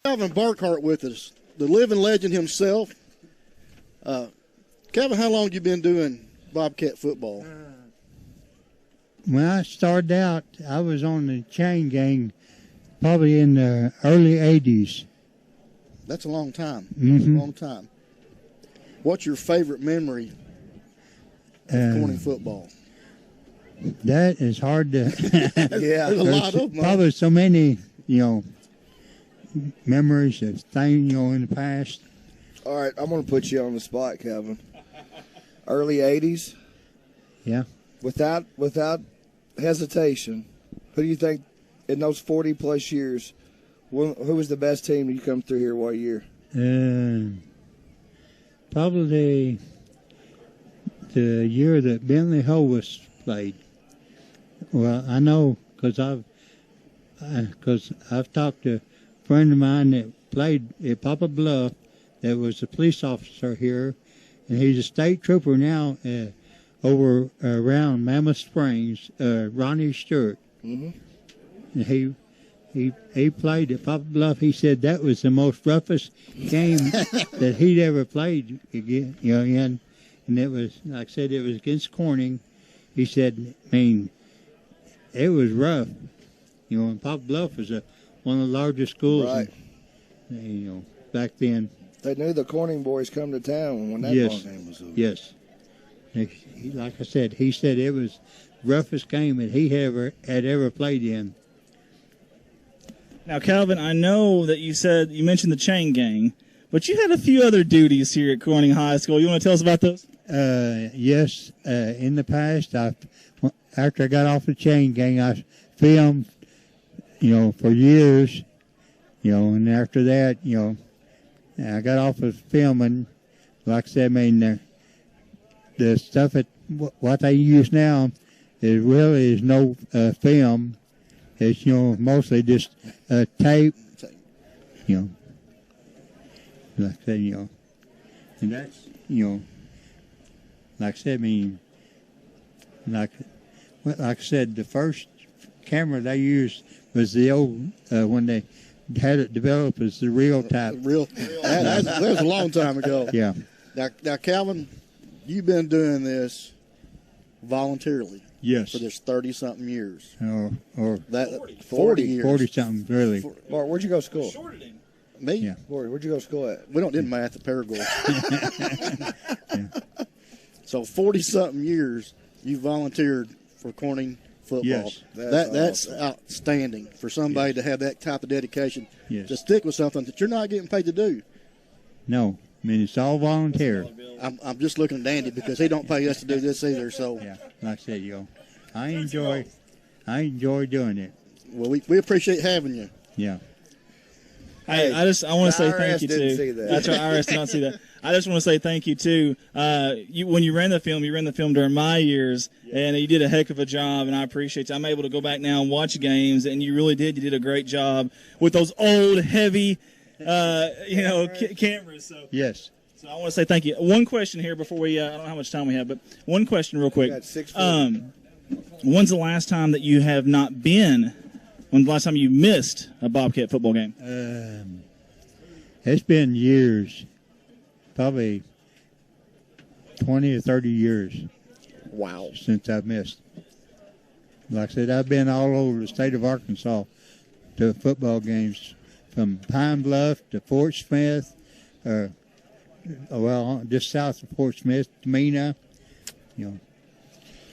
Calvin Burkheart with us, the living legend himself. Calvin, how long have you been doing Bobcat football? When I started out, I was on the chain gang probably in the early 80s. That's a long time. Mm-hmm. A long time. What's your favorite memory of Corning football? That is hard to... Yeah, there's a lot of them. Probably so many, memories of things, in the past. All right, I'm going to put you on the spot, Calvin. Early 80s? Yeah. Without hesitation, who do you think in those 40-plus years, who was the best team that you come through here what year? Probably the year that Bentley Hovis played. Well, I know because I've talked to a friend of mine that played at Papa Bluff that was a police officer here, and he's a state trooper now over around Mammoth Springs, Ronnie Stewart. Mm-hmm. And he played at Papa Bluff. He said that was the most roughest game that he'd ever played again, and it was, like I said, it was against Corning. He said, it was rough, and Papa Bluff was one of the largest schools, right. Back then. They knew the Corning boys come to town when that ball game was over. Yes. Like I said, he said it was the roughest game that he had ever played in. Now, Calvin, I know that you mentioned the chain gang, but you had a few other duties here at Corning High School. You want to tell us about those? Yes. In the past, after I got off the chain gang, I filmed, for years, and after that, I got off of filming. Like I said, the stuff what they use now is no film. It's, mostly just tape, like I said, and that's, like I said, like I said, the first camera they used was the old, when they had it developed as the real type. That was a long time ago. Yeah. Now, Calvin, you've been doing this voluntarily. Yes. For this 30-something years. Or that 40 years. 40-something, really. Mark, where'd you go to school? Me? Yeah. Where'd you go to school at? We don't do math at Paragould. Yeah. So 40-something years you volunteered for Corning football. Yes. That's outstanding for somebody to have that type of dedication. Yes. To stick with something that you're not getting paid to do. No. It's all volunteer. I'm just looking at Andy because he don't pay us to do this either. So yeah, like I said, I enjoy doing it. Well, we appreciate having you. Yeah. Hey, I want to say thank you didn't too. See that. That's right, IRS did not see that. I just want to say thank you too. When you ran the film during my years, and you did a heck of a job, and I appreciate it. I'm able to go back now and watch games, and you really did. You did a great job with those old, heavy, cameras. So yes. So I want to say thank you. One question here before we, I don't know how much time we have, but one question real quick. When's the last time that you have not been? When's the last time you missed a Bobcat football game? It's been years, probably 20 or 30 years. Wow. Since I've missed. Like I said, I've been all over the state of Arkansas to football games, from Pine Bluff to Fort Smith, just south of Fort Smith, to Mena, And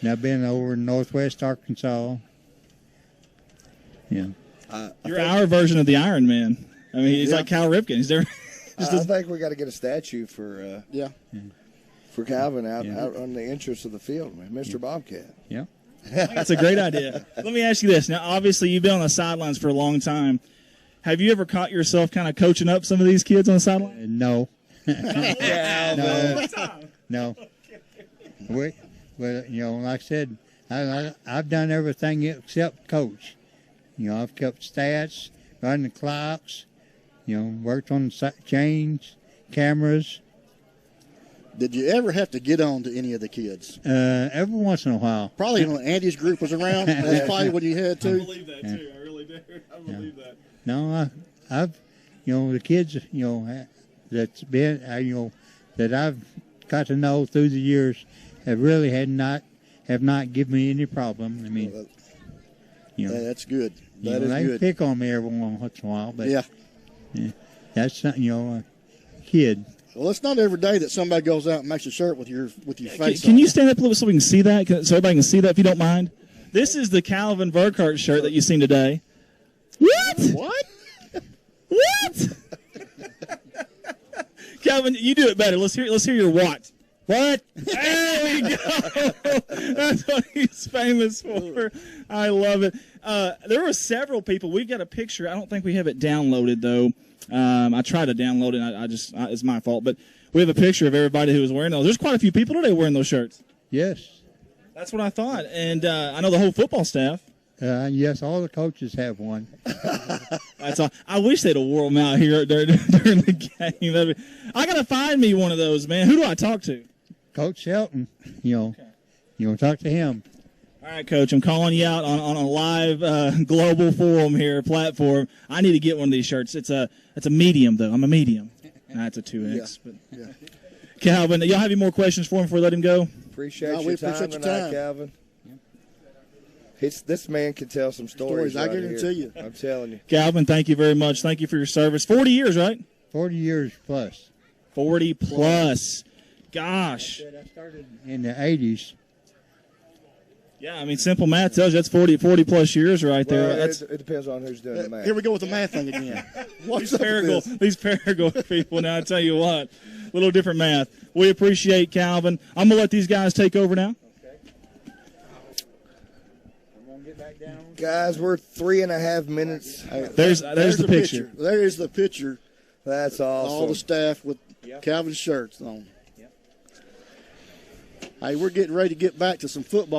I've been over in northwest Arkansas. Yeah. You're our version of the Iron Man. I mean, he's like Cal Ripken. He's there. I think we got to get a statue for Calvin out on the entrance of the field, man. Mr. Bobcat. Yeah. That's a great idea. Let me ask you this. Now, obviously, you've been on the sidelines for a long time. Have you ever caught yourself kind of coaching up some of these kids on the sideline? No. No. Well, like I said, I've done everything except coach. I've kept stats, run the clocks, worked on chains, cameras. Did you ever have to get on to any of the kids? Every once in a while. Probably when Andy's group was around. That's probably when you had to. I believe that, too. I really do. I believe that. No, the kids, that's been, that I've got to know through the years have really have not given me any problem. I mean, that's good. That is they good. pick on me every once in a while, but Yeah. that's not, a kid. Well, it's not every day that somebody goes out and makes a shirt with your face. Can on you it. stand up a little bit so we can see that? So everybody can see that if you don't mind. This is the Calvin Burkheart shirt that you've seen today. What? What? What? Calvin, you do it better. Let's hear your what. What? There we go. That's what he's famous for. I love it. There were several people. We've got a picture. I don't think we have it downloaded though. I tried to download it. It's my fault. But we have a picture of everybody who was wearing those. There's quite a few people today wearing those shirts. Yes. That's what I thought. And I know the whole football staff. Yes, all the coaches have one. That's all. I wish they'd have wore them out here during the game. I got to find me one of those, man. Who do I talk to? Coach Shelton, talk to him. All right, Coach, I'm calling you out on a live global forum here, platform. I need to get one of these shirts. It's a medium, though. I'm a medium. That's a 2X. Yeah. But Yeah. Calvin, y'all have any more questions for him before we let him go? Appreciate No, your we time appreciate your tonight, time. Calvin. This man can tell some stories. I right guarantee here. you. I'm telling you. Calvin, thank you very much. Thank you for your service. 40 years, right? 40 years plus. 40 plus. Gosh. I started in the 80s. Yeah, I mean, simple math tells you that's 40 plus years right there. Well, That's it depends on who's doing the math. Here we go with the math thing again. What's these up with this? Paraguay people. Now I tell you what, a little different math. We appreciate Calvin. I'm gonna let these guys take over now. Guys, we're 3.5 minutes. There's the picture. There is the picture. That's awesome. All the staff with Calvin shirts on. Hey, we're getting ready to get back to some football.